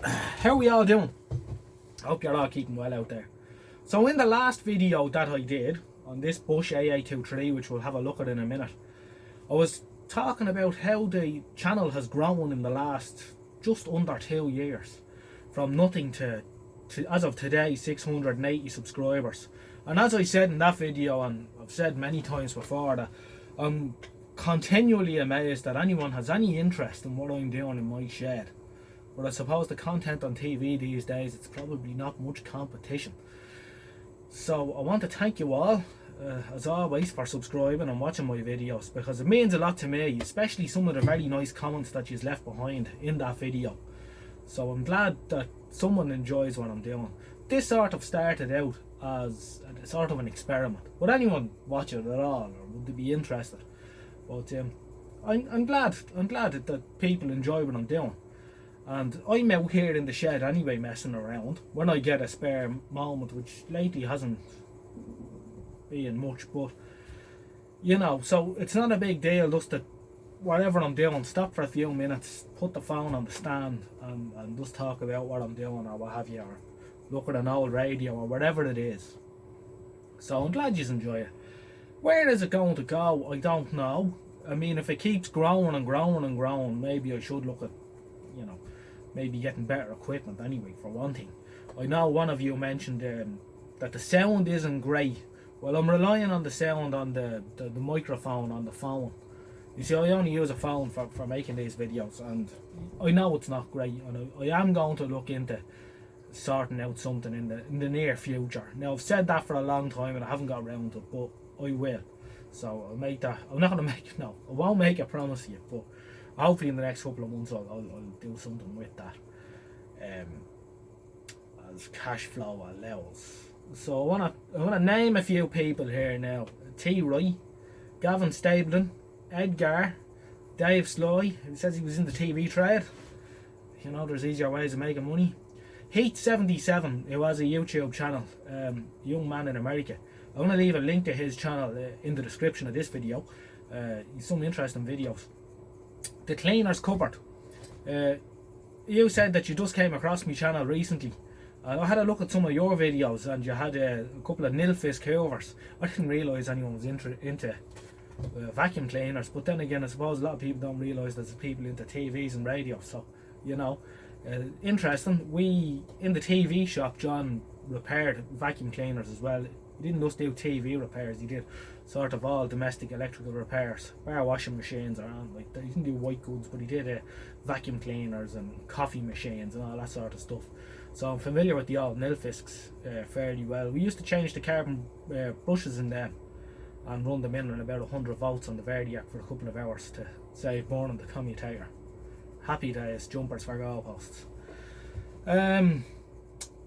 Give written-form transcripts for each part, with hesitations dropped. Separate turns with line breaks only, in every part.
How are we all doing? I hope you're all keeping well out there. So in the last video that I did on this Bosch A823, which we'll have a look at in a minute, I was talking about how the channel has grown in the last just under 2 years, from nothing to as of today 680 subscribers. And as I said in that video, and I've said many times before, that I'm continually amazed that anyone has any interest in what I'm doing in my shed. But I suppose the content on TV these days, it's probably not much competition. So I want to thank you all, as always, for subscribing and watching my videos, because it means a lot to me, especially some of the very nice comments that you've left behind in that video. So I'm glad that someone enjoys what I'm doing. This sort of started out as a sort of an experiment. Would anyone watch it at all, or would they be interested? But I'm glad that people enjoy what I'm doing. And I'm out here in the shed anyway, messing around when I get a spare moment, which lately hasn't been much, but you know, so it's not a big deal just to, whatever I'm doing, stop for a few minutes, put the phone on the stand and just talk about what I'm doing or what have you, or look at an old radio or whatever it is. So I'm glad you enjoy it. Where is it going to go? I don't know. I mean, if it keeps growing and growing and growing, maybe I should look at, you know, maybe getting better equipment anyway, for one thing. I know one of you mentioned that the sound isn't great. Well, I'm relying on the sound on the microphone on the phone. You see, I only use a phone for making these videos, and I know it's not great, and I am going to look into sorting out something in the near future. Now, I've said that for a long time and I haven't got around to it, but I will. So I'll make that. I'm not going to make it, no, I won't make a promise to you, but hopefully in the next couple of months I'll do something with that, as cash flow allows. So I wanna name a few people here now. T. Roy, Gavin Stapleton, Edgar, Dave Sly, who says he was in the TV trade. You know, there's easier ways of making money. Heat77, who has a YouTube channel, young man in America. I'm gonna leave a link to his channel in the description of this video. Some interesting videos. The Cleaners Cupboard. You said that you just came across my channel recently. I had a look at some of your videos, and you had a couple of Nilfisk hoovers. I didn't realise anyone was into vacuum cleaners, but then again, I suppose a lot of people don't realise there's people into TVs and radios. So, you know, interesting. We, in the TV shop, John repaired vacuum cleaners as well. He didn't just do TV repairs, he did sort of all domestic electrical repairs. Bar washing machines around, like, he didn't do white goods, but he did vacuum cleaners and coffee machines and all that sort of stuff. So I'm familiar with the old Nilfisks fairly well. We used to change the carbon brushes in them and run them in at about 100 volts on the Verdiac for a couple of hours to save burning the commutator. Happy days, jumpers for goalposts.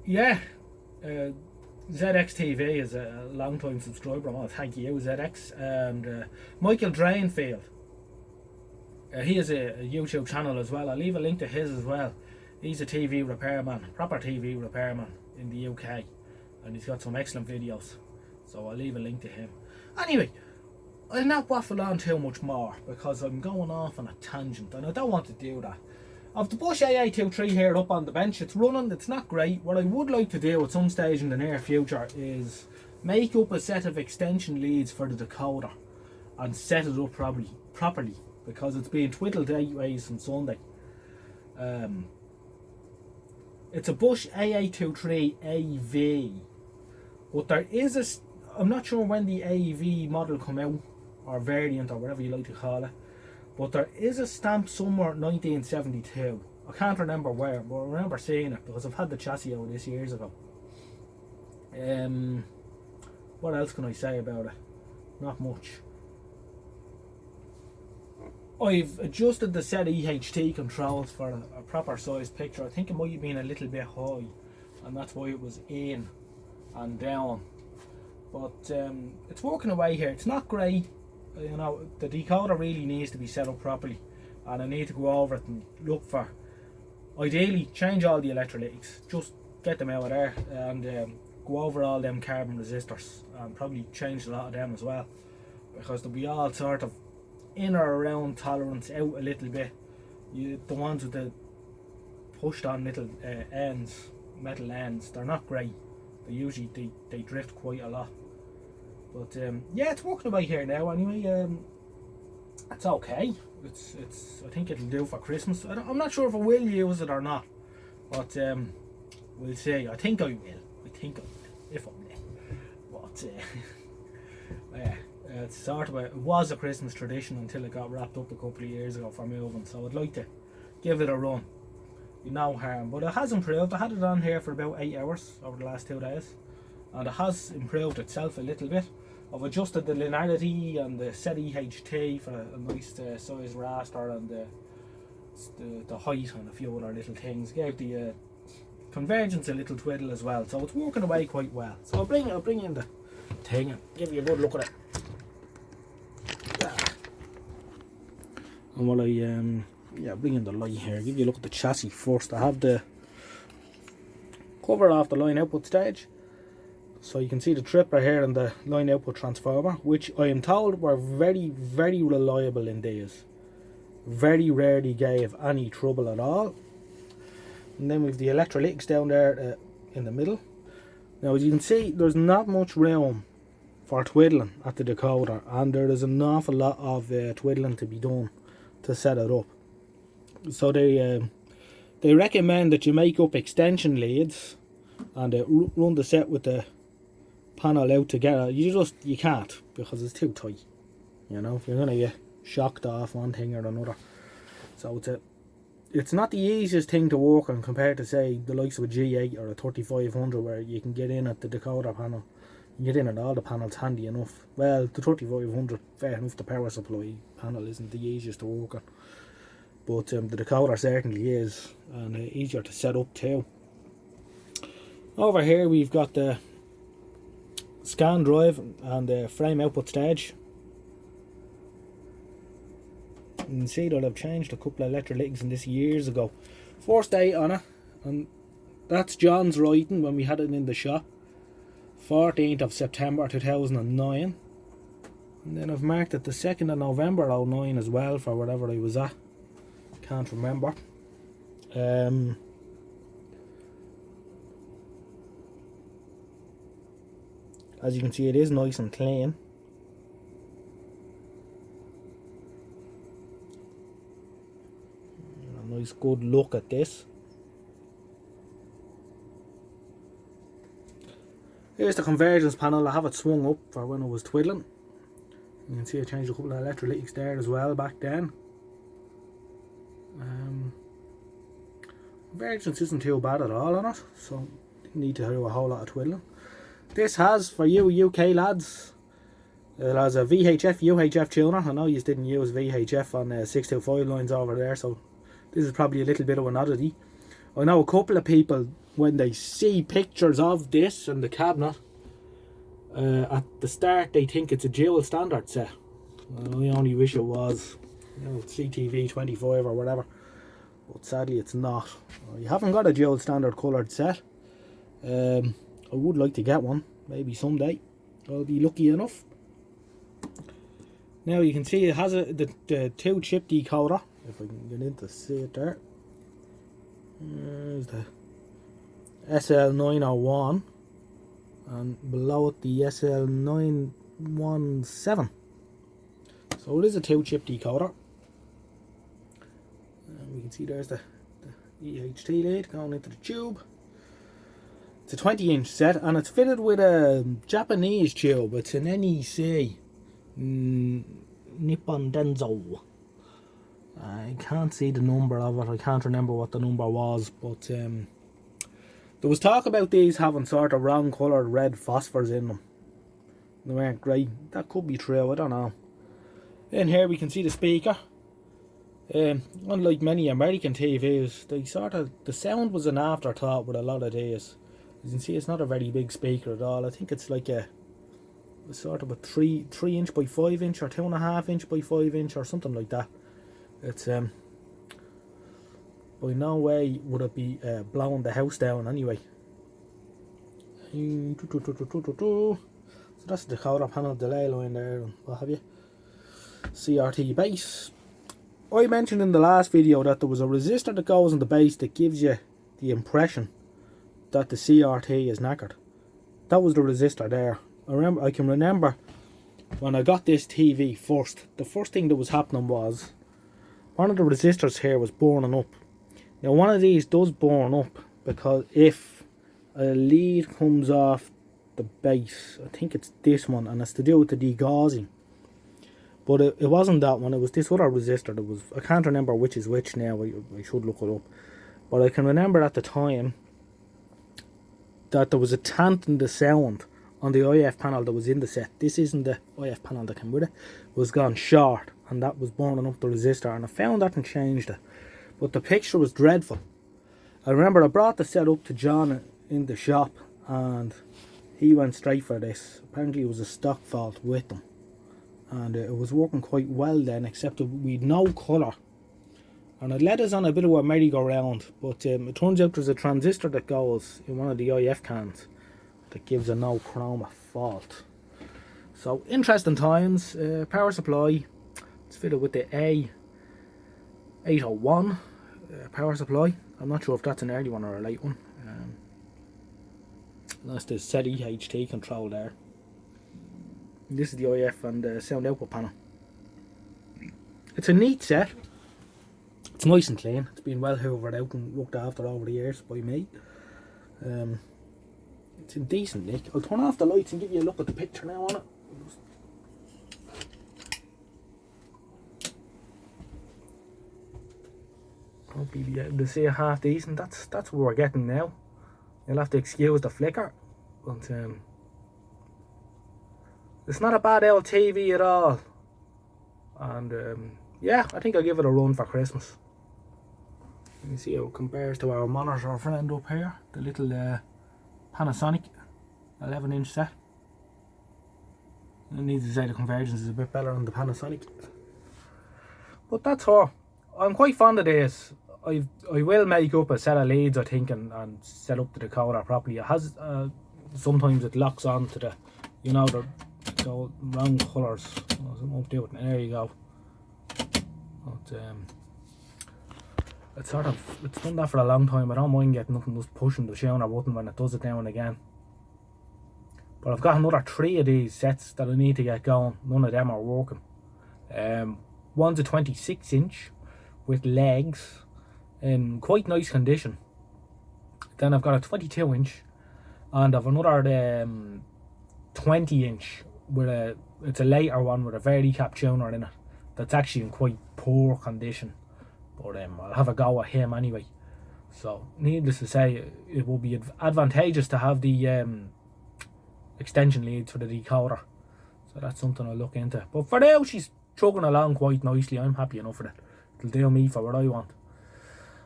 Yeah. ZX TV is a long time subscriber. I want to thank you, ZX. And Micheal Dranfield, he has a YouTube channel as well. I'll leave a link to his as well. He's a TV repairman, proper TV repairman in the UK, and he's got some excellent videos, so I'll leave a link to him. Anyway, I'll not waffle on too much more because I'm going off on a tangent and I don't want to do that. I've the Bosch A823 here up on the bench. It's running, it's not great. What I would like to do at some stage in the near future is make up a set of extension leads for the decoder and set it up properly, because it's being twiddled 8 ways from Sunday. It's a Bosch A823 AV, but there is I'm not sure when the AV model come out, or variant, or whatever you like to call it, but there is a stamp somewhere 1972. I can't remember where, but I remember seeing it because I've had the chassis out this years ago. What else can I say about it? Not much. I've adjusted the set EHT controls for a proper size picture. I think it might have been a little bit high, and that's why it was in and down. But it's working away here. It's not great. You know, the decoder really needs to be set up properly, and I need to go over it and look for, ideally, change all the electrolytics. Just get them out of there and go over all them carbon resistors and probably change a lot of them as well, because they'll be all sort of in or around tolerance, out a little bit. The ones with the pushed on metal ends. They're not great. They usually they drift quite a lot. But yeah, it's working away here now anyway. It's okay. It's I think it'll do for Christmas. I'm not sure if I will use it or not, but we'll see. I think I will if I'm there. But yeah, it's sort of it was a Christmas tradition until it got wrapped up a couple of years ago for moving. So I'd like to give it a run. No harm, but it has improved. I had it on here for about 8 hours over the last 2 days, and it has improved itself a little bit. I've adjusted the linearity and the set EHT for a nice size raster, and the height and a few other little things. Gave the convergence a little twiddle as well, so it's working away quite well. So I'll bring in the thing and give you a good look at it. And while I bring in the light here, give you a look at the chassis first. I have the cover off the line output stage. So you can see the tripper here and the line output transformer, which I am told were very, very reliable in these. Very rarely gave any trouble at all. And then we've the electrolytics down there in the middle. Now as you can see, there's not much room for twiddling at the decoder, and there is an awful lot of twiddling to be done to set it up. So they recommend that you make up extension leads and run the set with the panel out together. You can't, because it's too tight. You know, you're gonna get shocked off one thing or another. So it's not the easiest thing to work on compared to, say, the likes of a G8 or a 3500, where you can get in at the decoder panel. You get in at all the panels handy enough. Well, the 3500, fair enough, the power supply panel isn't the easiest to work on, but the decoder certainly is, and easier to set up too. Over here we've got the scan drive and the frame output stage. You can see that I've changed a couple of electrolytics in this years ago. First date on it, and that's John's writing when we had it in the shop, 14th of September 2009. And then I've marked it the 2nd of November 09 as well, for whatever I was at. Can't remember. As you can see, it is nice and clean. A nice good look at this. Here's the convergence panel. I have it swung up for when I was twiddling. You can see I changed a couple of electrolytics there as well back then. Convergence isn't too bad at all on it, so didn't need to do a whole lot of twiddling. This has, for you UK lads, it has a VHF UHF tuner. I know you didn't use VHF on 625 lines over there, so this is probably a little bit of an oddity. I know a couple of people, when they see pictures of this and the cabinet, at the start they think it's a dual standard set. I only wish it was, you know, CTV 25 or whatever, but sadly it's not. You haven't got a dual standard coloured set. I would like to get one, maybe someday. I'll be lucky enough. Now you can see it has the 2 chip decoder, if I can get in to see it there. There's the SL901, and below it the SL917. So it is a 2 chip decoder. And we can see there's the EHT lead going into the tube. It's a 20-inch set, and it's fitted with a Japanese tube. It's an NEC Nippon Denso. I can't see the number of it. I can't remember what the number was, but there was talk about these having sort of wrong coloured red phosphors in them. They weren't great. That could be true, I don't know. In here we can see the speaker. Unlike many American TVs, the sound was an afterthought with a lot of these. As you can see, it's not a very big speaker at all. I think it's like a sort of a 3 inch by 5 inch or 2.5 inch by 5 inch or something like that. It's by no way would it be blowing the house down anyway. So that's the decoder panel, delay line there, and what have you. CRT base. I mentioned in the last video that there was a resistor that goes on the base that gives you the impression that the CRT is knackered. That was the resistor there. I can remember when I got this TV first, the first thing that was happening was one of the resistors here was burning up. Now one of these does burn up because if a lead comes off the base, I think it's this one, and it's to do with the degaussing. But it wasn't that one, it was this other resistor that was, I can't remember which is which now, I should look it up. But I can remember at the time that there was a tant in the sound on the IF panel that was in the set. This isn't the IF panel that came with it. It was gone short, and that was burning up the resistor, and I found that and changed it. But the picture was dreadful. I remember I brought the set up to John in the shop, and he went straight for this. Apparently it was a stock fault with them, and it was working quite well then, except that we'd no colour. And it led us on a bit of a merry-go-round, but it turns out there's a transistor that goes in one of the IF cans that gives a no chroma fault. So interesting times. Power supply, it's fitted with the A801 power supply. I'm not sure if that's an early one or a late one. That's the set EHT control there. This is the IF and the sound output panel. It's a neat set. It's nice and clean. It's been well hoovered out and looked after over the years by me. It's in decent nick. I'll turn off the lights and give you a look at the picture now on it. Hope you'll be able to see it half decent. That's what we're getting now. You'll have to excuse the flicker, but it's not a bad old TV at all. And yeah, I think I'll give it a run for Christmas. You can see how it compares to our monitor friend up here, the little Panasonic 11-inch set. I need to say the Convergence is a bit better than the Panasonic. But that's all. I'm quite fond of this. I will make up a set of leads, I think, and set up the decoder properly. It has sometimes it locks on to the, you know, the wrong colours. Oh, it won't do it. There you go. But it's done that for a long time. I don't mind getting up and just pushing the showner button when it does it now and again. But I've got another 3 of these sets that I need to get going. None of them are working. One's a 26-inch with legs in quite nice condition. Then I've got a 22-inch, and I've another 20-inch with it's a later one with a Verticap tuner in it. That's actually in quite poor condition, but I'll have a go at him anyway. So needless to say, it will be advantageous to have the extension leads for the decoder. So that's something I'll look into. But for now, she's chugging along quite nicely. I'm happy enough with it. It'll do me for what I want.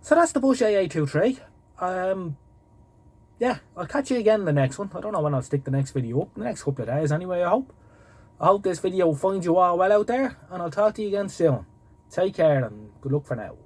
So that's the Bosch A823. Yeah, I'll catch you again in the next one. I don't know when I'll stick the next video up. The next couple of days anyway, I hope. I hope this video finds you all well out there, and I'll talk to you again soon. Take care and good luck for now.